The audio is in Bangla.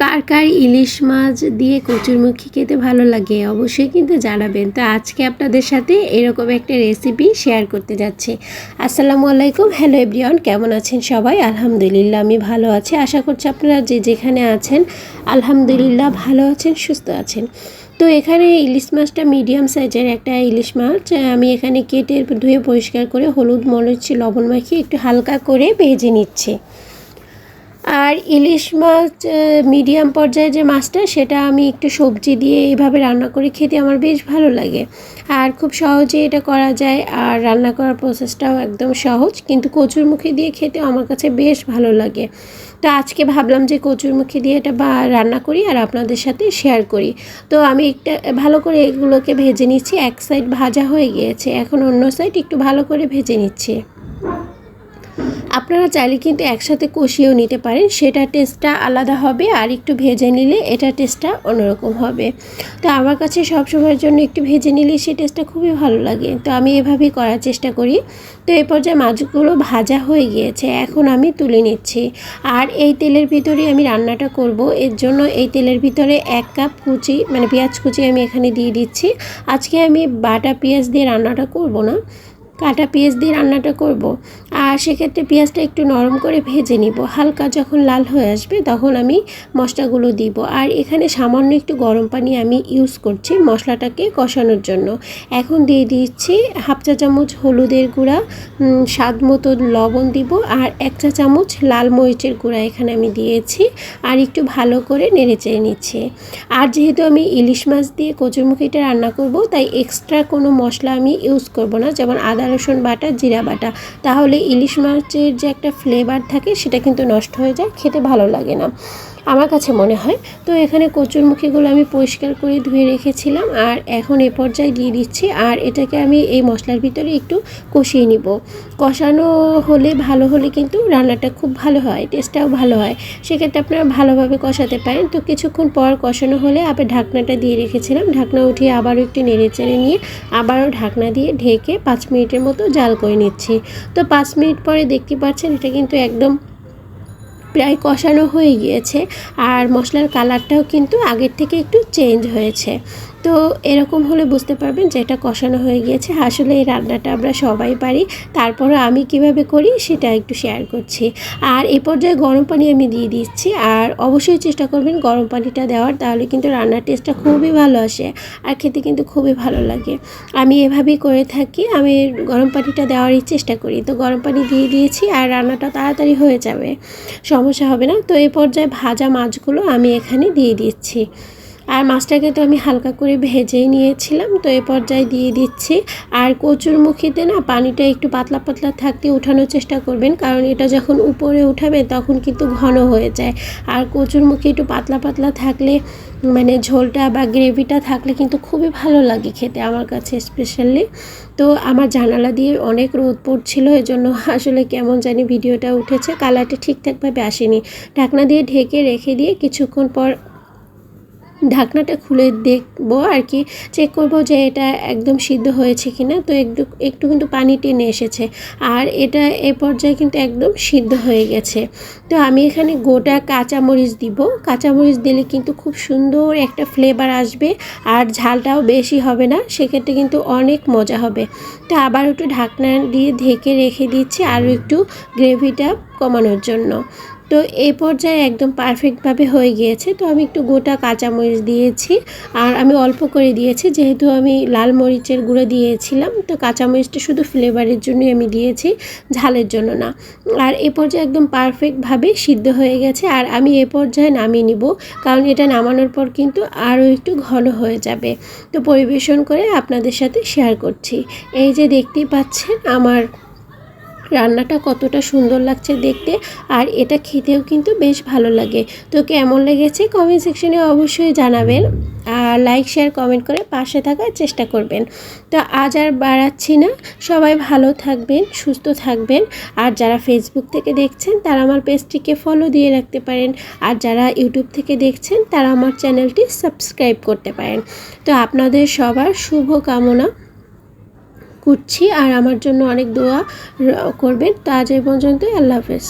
কার কার ইলিশ মাছ দিয়ে কচুরমুখী খেতে ভালো লাগে অবশ্যই কিন্তু জানাবেন। তো আজকে আপনাদের সাথে এরকম একটা রেসিপি শেয়ার করতে যাচ্ছি। আসসালামু আলাইকুম, হ্যালো এভরিওয়ান, কেমন আছেন সবাই? আলহামদুলিল্লাহ আমি ভালো আছি। আশা করছি আপনারা যে যেখানে আছেন আলহামদুলিল্লাহ ভালো আছেন, সুস্থ আছেন। তো এখানে ইলিশ মাছটা মিডিয়াম সাইজের একটা ইলিশ মাছ আমি এখানে কেটে ধুয়ে পরিষ্কার করে হলুদ মরিচ লবণ মাখিয়ে একটু হালকা করে ভেজে নিচ্ছি। আর ইলিশ মাছ মিডিয়াম পর্যায়ে যে মাছটা সেটা আমি একটু সবজি দিয়ে এইভাবে রান্না করে খেতে আমার বেশ ভালো লাগে। আর খুব সহজে এটা করা যায়, আর রান্না করার প্রসেসটাও একদম সহজ, কিন্তু কচুরমুখী দিয়ে খেতে আমার কাছে বেশ ভালো লাগে। তো আজকে ভাবলাম যে কচুরমুখী দিয়ে এটা রান্না করি আর আপনাদের সাথে শেয়ার করি। তো আমি একটা ভালো করে এগুলোকে ভেজে নিচ্ছি। এক সাইড ভাজা হয়ে গিয়েছে, এখন অন্য সাইড একটু ভালো করে ভেজে নিচ্ছি। আপনারা চাইলে কিন্তু একসাথে কষিয়েও নিতে পারেন, সেটা টেস্টটা আলাদা হবে, আর একটু ভেজে নিলে এটা টেস্টটা অন্যরকম হবে। তো আমার কাছে সবসময়ের জন্য একটু ভেজে নিলে সেই টেস্টটা খুবই ভালো লাগে। তো আমি এভাবেই করার চেষ্টা করি। তো এই পর্যায়ে মাছগুলো ভাজা হয়ে গিয়েছে, এখন আমি তুলে নিচ্ছি। আর এই তেলের ভিতরে আমি রান্নাটা করব, এর জন্য এই তেলের ভিতরে 1 কাপ কুচি পেঁয়াজ কুচি আমি এখানে দিয়ে দিচ্ছি। আজকে আমি বাটা পেঁয়াজ দিয়ে রান্নাটা করব না, কাটা পেঁয়াজ দিয়ে রান্নাটা করব। আর সেক্ষেত্রে পেঁয়াজটা একটু নরম করে ভেজে নিব। হালকা যখন লাল হয়ে আসবে তখন আমি মশলাগুলো দিব। আর এখানে সামান্য একটু গরম পানি আমি ইউজ করছি মশলাটাকে কষানোর জন্য। এখন দিয়ে দিচ্ছি 1/2 চা চামচ হলুদের গুঁড়া, স্বাদ মতো লবণ দিব, আর 1 চা চামচ লাল মরিচের গুঁড়া এখানে আমি দিয়েছি। আর একটু ভালো করে নেড়েচেড়ে নিচ্ছি। আর যেহেতু আমি ইলিশ মাছ দিয়ে কচুরমুখিটা রান্না করব, তাই এক্সট্রা কোনো মশলা আমি ইউজ করব না, যেমন আদা রসুন বাটা, জিরা বাটা। তাহলে ইলিশ মাছের যে একটা ফ্লেভার থাকে সেটা কিন্তু নষ্ট হয়ে যায়, খেতে ভালো লাগে না আমার কাছে মনে হয়। তো এখানে কচুরমুখিগুলো আমি পরিষ্কার করে ধুয়ে রেখেছিলাম, আর এখন এ পর্যায়ে দিয়ে দিচ্ছি। আর এটাকে আমি এই মশলার ভিতরে একটু কষিয়ে নিব। কষানো হলে ভালো হলে কিন্তু রান্নাটা খুব ভালো হয়, টেস্টটাও ভালো হয়। সেক্ষেত্রে আপনারা ভালোভাবে কষাতে পারেন। তো কিছুক্ষণ পর কষানো হলে আবার ঢাকনাটা দিয়ে রেখেছিলাম, ঢাকনা উঠিয়ে আবারও একটু নেড়েচেড়ে নিয়ে আবারও ঢাকনা দিয়ে ঢেকে 5 মিনিটের মতো জাল করে নিচ্ছি। তো 5 মিনিট পরে দেখতে পাচ্ছেন এটা কিন্তু একদম প্রায় কষানো হয়ে গিয়েছে, আর মশলার কালারটাও কিন্তু আগের থেকে একটু চেঞ্জ হয়েছে। তো এরকম হলে বুঝতে পারবেন যে এটা কষানো হয়ে গিয়েছে। আসলে এই রান্নাটা আমরা সবাই পারি, তারপরে আমি কিভাবে করি সেটা একটু শেয়ার করছি। আর এই পর্যায়ে গরম পানি আমি দিয়ে দিচ্ছি, আর অবশ্যই চেষ্টা করবেন গরম পানিটা দেওয়ার, তাহলে কিন্তু রান্নার টেস্টটা খুবই ভালো আসে আর খেতে কিন্তু খুবই ভালো লাগে। আমি এভাবেই করে থাকি, আমি গরম পানিটা দেওয়ারই চেষ্টা করি। তো গরম পানি দিয়ে দিয়েছি, আর রান্নাটা তাড়াতাড়ি হয়ে যাবে, সমস্যা হবে না। তো এই পর্যায়ে ভাজা মাছগুলো আমি এখানে দিয়ে দিচ্ছি। আর মাছটাকে তো আমি হালকা করে ভেজেই নিয়েছিলাম। তো এই পর্যায়ে দিয়ে দিচ্ছি। আর কচুরমুখিতে না পানিটা একটু পাতলা পাতলা থাকতে উঠানোর চেষ্টা করবেন, কারণ এটা যখন উপরে উঠাবে তখন কিন্তু ঘন হয়ে যায়। আর কচুরমুখি একটু পাতলা পাতলা থাকলে, মানে ঝোলটা বা গ্রেভিটা থাকলে কিন্তু খুবই ভালো লাগে খেতে আমার কাছে স্পেশালি। তো আমার জানালা দিয়ে অনেক রোদ পড়ছিল, এজন্য আসলে কেমন জানি ভিডিওটা উঠেছে, কালারটা ঠিকঠাকভাবে আসেনি। ঢাকনা দিয়ে ঢেকে রেখে দিয়ে কিছুক্ষণ পর ঢাকনাটা খুলে দেখবো আর কি, চেক করব যে এটা একদম সিদ্ধ হয়েছে কিনা। তো একটু কিন্তু পানি টেনে এসেছে, আর এটা এই পর্যায়ে কিন্তু একদম সিদ্ধ হয়ে গেছে। তো আমি এখানে গোটা কাঁচামরিচ দিব। কাঁচামরিচ দিলে কিন্তু খুব সুন্দর একটা ফ্লেভার আসবে, আর ঝালটাও বেশি হবে না, সেক্ষেত্রে কিন্তু অনেক মজা হবে। তো আবার একটু ঢাকনা দিয়ে ঢেকে রেখে দিচ্ছি আরও একটু গ্রেভিটা কমানোর জন্য। তো এই পর্যায়ে একদম পারফেক্টভাবে হয়ে গিয়েছে। তো আমি একটু গোটা কাঁচামরিচ দিয়েছি, আর আমি অল্প করে দিয়েছি যেহেতু আমি লাল মরিচের গুঁড়ো দিয়েছিলাম। তো কাঁচামরিচটা শুধু ফ্লেভারের জন্যই আমি দিয়েছি, ঝালের জন্য না। আর এ পর্যায়ে একদম পারফেক্টভাবে সিদ্ধ হয়ে গেছে, আর আমি এ পর্যায়ে নামিয়ে নিব, কারণ এটা নামানোর পর কিন্তু আরও একটু ঘন হয়ে যাবে। তো পরিবেশন করে আপনাদের সাথে শেয়ার করছি। এই যে দেখতেই পাচ্ছেন আমার রান্নাটা কতটা সুন্দর লাগছে দেখতে, আর এটা খেতেও কিন্তু বেশ ভালো লাগে। তো কেমন লেগেছে কমেন্ট সেকশনে অবশ্যই জানাবেন, আর লাইক শেয়ার কমেন্ট করে পাশে থাকার চেষ্টা করবেন। তো আজ আর বাড়াচ্ছি না, সবাই ভালো থাকবেন, সুস্থ থাকবেন। আর যারা ফেসবুক থেকে দেখছেন তারা আমার পেজটিকে ফলো দিয়ে রাখতে পারেন, আর যারা ইউটিউব থেকে দেখছেন তারা আমার চ্যানেলটি সাবস্ক্রাইব করতে পারেন। তো আপনাদের সবার শুভ কামনা করছি, আর আমার জন্য অনেক দোয়া করবেন। তো আজ এই পর্যন্তই, আল্লাহ হাফেজ।